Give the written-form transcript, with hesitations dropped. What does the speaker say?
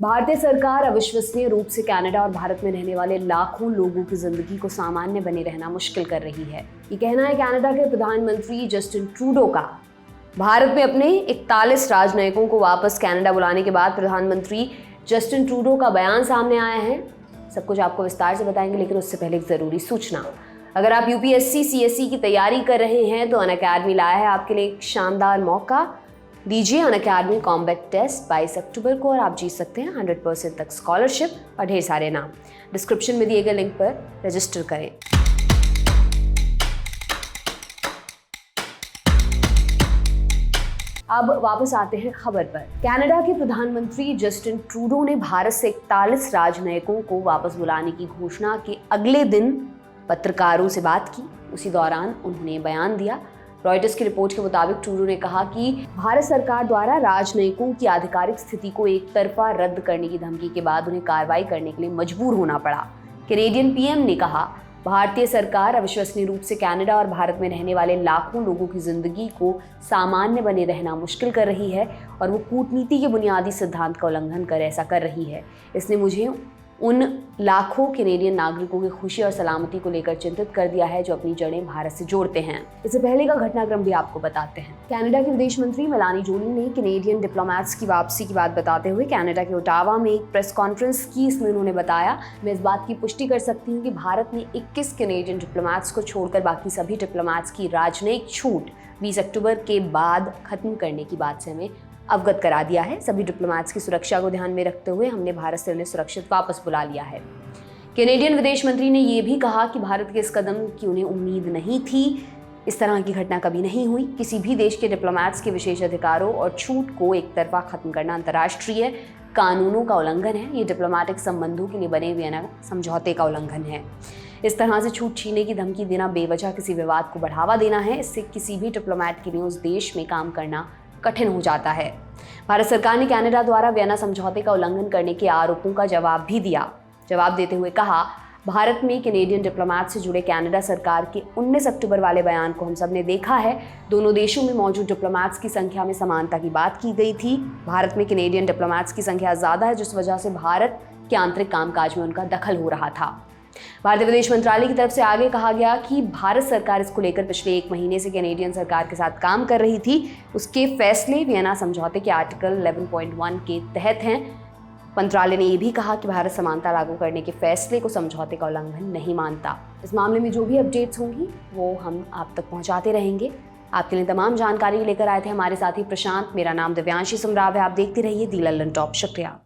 भारतीय सरकार अविश्वसनीय रूप से कनाडा और भारत में रहने वाले लाखों लोगों की जिंदगी को सामान्य बने रहना मुश्किल कर रही है। ये कहना है कनाडा के प्रधानमंत्री जस्टिन ट्रूडो का। भारत में अपने 41 राजनयिकों को वापस कनाडा बुलाने के बाद प्रधानमंत्री जस्टिन ट्रूडो का बयान सामने आया है। सब कुछ आपको विस्तार से बताएंगे, लेकिन उससे पहले एक जरूरी सूचना। अगर आप यूपीएससी सीएसई की तैयारी कर रहे हैं तो अनअकैडमी लाया है आपके लिए एक शानदार मौका। दीजिए अनअकैडमी कॉम्बैट टेस्ट 22 अक्टूबर को और आप जीत सकते हैं 100% तक स्कॉलरशिप और ढेर सारे इनाम। डिस्क्रिप्शन में दिए गए लिंक पर रजिस्टर करें। अब वापस आते हैं खबर पर। कनाडा के प्रधानमंत्री जस्टिन ट्रूडो ने भारत से 41 राजनयिकों को वापस बुलाने की घोषणा के अगले दिन पत्रकारों से बात की। उसी दौरान उन्होंने बयान दिया। रॉयटर्स की रिपोर्ट के मुताबिक ट्रूडो ने कहा कि भारत सरकार द्वारा राजनयिकों की आधिकारिक स्थिति को एक तरफा रद्द करने की धमकी के बाद उन्हें कार्रवाई करने के लिए मजबूर होना पड़ा। कैनेडियन पीएम ने कहा, भारतीय सरकार अविश्वसनीय रूप से कनाडा और भारत में रहने वाले लाखों लोगों की जिंदगी को सामान्य बने रहना मुश्किल कर रही है और वो कूटनीति के बुनियादी सिद्धांत का उल्लंघन कर ऐसा कर रही है। इसने मुझे उन लाखों कैनेडियन नागरिकों की खुशी और सलामती को लेकर चिंतित कर दिया है जो अपनी जड़ें भारत से जोड़ते हैं। इससे पहले का घटनाक्रम भी आपको बताते हैं। कनाडा की विदेश मंत्री मेलानी जोली ने कैनेडियन डिप्लोमैट्स की वापसी की बात बताते हुए कनाडा के ओटावा में एक प्रेस कॉन्फ्रेंस की। इसमें उन्होंने बताया, मैं इस बात की पुष्टि कर सकती हूँ कि भारत ने 21 कैनेडियन डिप्लोमैट्स को छोड़कर बाकी सभी डिप्लोमैट्स की राजनयिक छूट 20 अक्टूबर के बाद खत्म करने की बात से हमें अवगत करा दिया है। सभी डिप्लोमैट्स की सुरक्षा को ध्यान में रखते हुए हमने भारत से उन्हें सुरक्षित वापस बुला लिया है। कैनेडियन विदेश मंत्री ने यह भी कहा कि भारत के इस कदम की उन्हें उम्मीद नहीं थी। इस तरह की घटना कभी नहीं हुई। किसी भी देश के डिप्लोमैट्स के विशेष अधिकारों और छूट को एक तरफा खत्म करना अंतर्राष्ट्रीय कानूनों का उल्लंघन है। ये डिप्लोमैटिक संबंधों के लिए बने वियना समझौते का उल्लंघन है। इस तरह से छूट छीनने की धमकी देना बेवजह किसी विवाद को बढ़ावा देना है। इससे किसी भी डिप्लोमैट के लिए उस देश में काम करना कठिन हो जाता है। भारत सरकार ने कनाडा द्वारा वियना समझौते का उल्लंघन करने के आरोपों का जवाब भी दिया। जवाब देते हुए कहा, भारत में कैनेडियन डिप्लोमैट से जुड़े कनाडा सरकार के 19 अक्टूबर वाले बयान को हम सब ने देखा है। दोनों देशों में मौजूद डिप्लोमैट्स की संख्या में समानता की बात की गई थी। भारत में कैनेडियन डिप्लोमैट्स की संख्या ज़्यादा है, जिस वजह से भारत के आंतरिक कामकाज में उनका दखल हो रहा था। भारतीय विदेश मंत्रालय की तरफ से आगे कहा गया कि भारत सरकार इसको लेकर पिछले 1 महीने से कैनेडियन सरकार के साथ काम कर रही थी। उसके फैसले वियना समझौते के आर्टिकल 11.1 के तहत हैं। मंत्रालय ने यह भी कहा कि भारत समानता लागू करने के फैसले को समझौते का उल्लंघन नहीं मानता। इस मामले में जो भी अपडेट्स होंगी वो हम आप तक पहुंचाते रहेंगे। आपके लिए तमाम जानकारी लेकर आए थे हमारे साथी प्रशांत। मेरा नाम दिव्यांशी सुमराव है। आप देखते रहिए दी लल्लन टॉप। शुक्रिया।